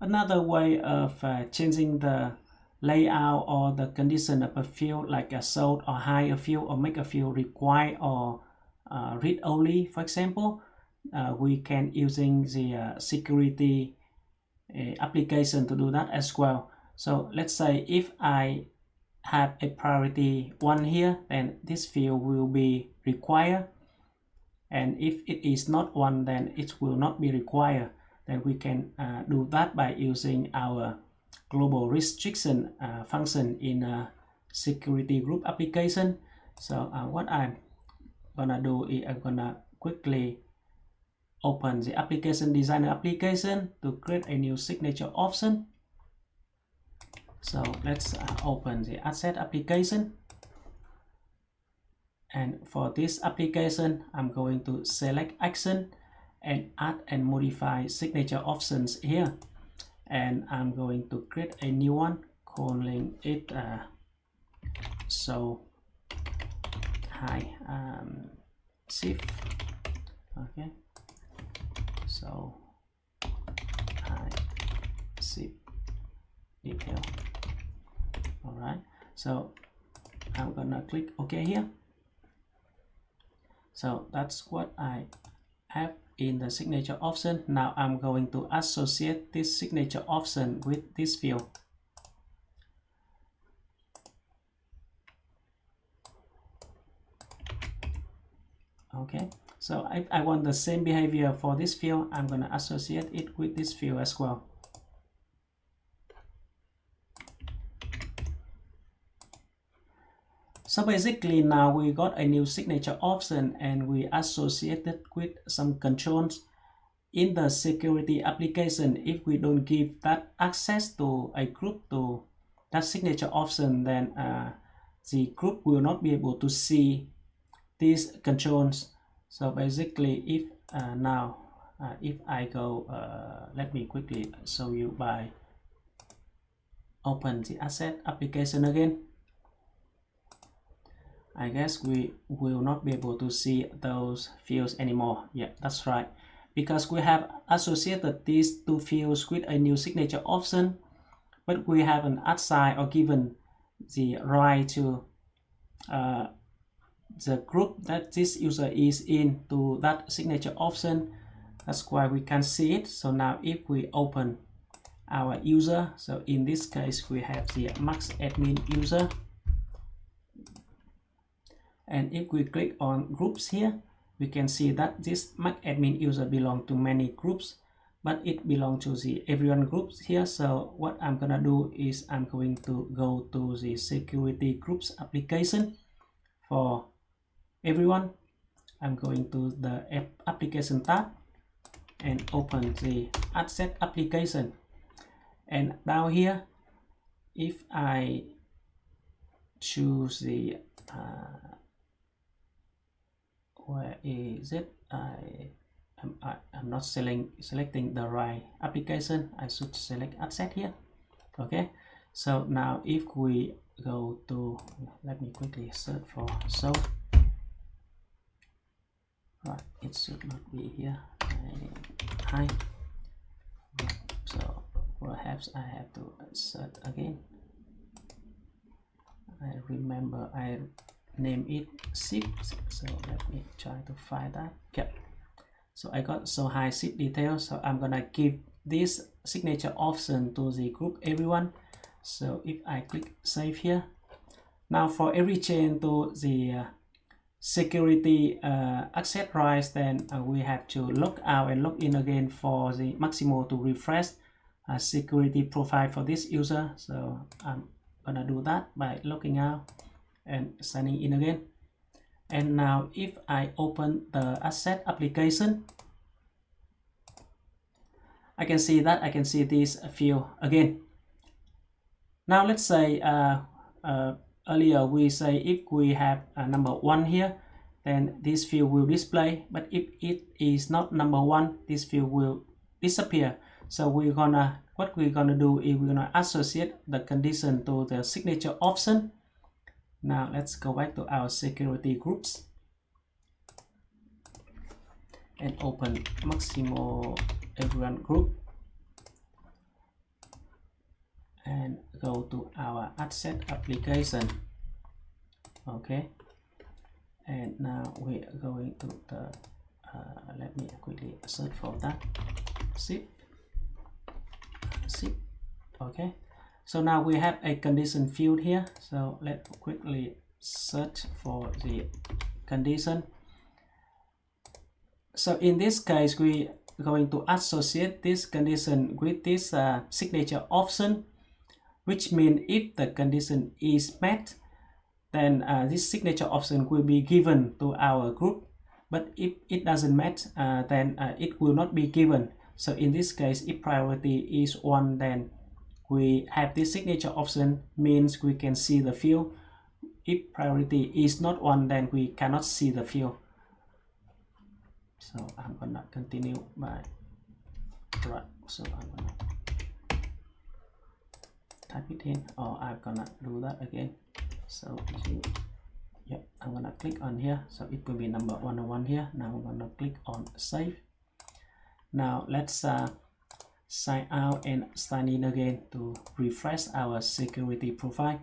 Another way of changing the layout or the condition of a field, like a sort or hide a field or make a field require or read only, for example, we can using the security application to do that as well. So let's say if I have a priority 1 here, then this field will be required, and if it is not 1, then it will not be required. Then we can do that by using our global restriction function in a security group application. So what I'm gonna do is I'm gonna quickly open the application designer application to create a new signature option. So let's open the asset application, and for this application I'm going to select action and add and modify signature options here, and I'm going to create a new one, calling it so high shift. Okay, so high shift detail. All right, so I'm gonna click OK here. So that's what I have in the signature option. Now I'm going to associate this signature option with this field. Okay, so if I want the same behavior for this field, I'm going to associate it with this field as well. So basically now we got a new signature option and we associated with some controls in the security application. If we don't give that access to a group to that signature option, then the group will not be able to see these controls. So basically if now if I go let me quickly show you by open the asset application again. I guess we will not be able to see those fields anymore. Yeah, that's right, because we have associated these two fields with a new signature option, but we haven't assigned or given the right to the group that this user is in to that signature option. That's why we can see it. So now if we open our user, so in this case we have the max admin user, and if we click on groups here, we can see that this max admin user belongs to many groups, but it belongs to the everyone groups here. So what I'm gonna do is I'm going to go to the security groups application for everyone. I'm going to the application tab and open the asset application, and down here if I choose the where is it, I'm not selecting the right application. I should select asset here. Okay, so now if we go to, let me quickly search for so right, it should not be here. Hi, so perhaps I have to search again. I remember I name it zip, so let me try to find that. Yeah, so I got so high zip details, so I'm gonna give this signature option to the group everyone. So if I click save here, now for every chain to the security access rights, then we have to log out and log in again for the Maximo to refresh security profile for this user. So I'm gonna do that by logging out and signing in again. And now if I open the asset application, I can see that I can see this field again. Now let's say earlier we say if we have number 1 here, then this field will display, but if it is not number 1, this field will disappear. So what we're gonna do is we're gonna associate the condition to the signature option. Now let's go back to our security groups and open Maximo everyone group. go to our asset application. Okay, and now we are going to the let me quickly search for that zip. Okay, so now we have a condition field here, so let's quickly search for the condition. So in this case, we are going to associate this condition with this signature option, which means if the condition is met, then this signature option will be given to our group, but if it doesn't match, then it will not be given. So in this case, if priority is 1, then we have this signature option, means we can see the field. If priority is not 1, then we cannot see the field. So I'm gonna continue by right. So I'm gonna type it in, or I'm gonna do that again. So yep, I'm gonna click on here, so it will be number 101 here. Now I'm gonna click on save. Now let's sign out and sign in again to refresh our security profile.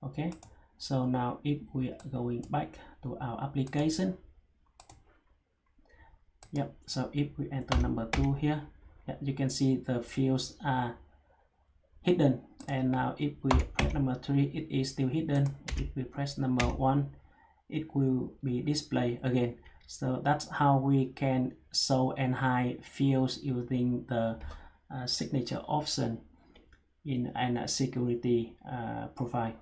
Okay, so now if we are going back to our application, yep, so if we enter number 2 here, yeah, you can see the fields are hidden. And now if we press number 3, it is still hidden. If we press number 1, it will be displayed again. So that's how we can show and hide fields using the signature option in a security profile.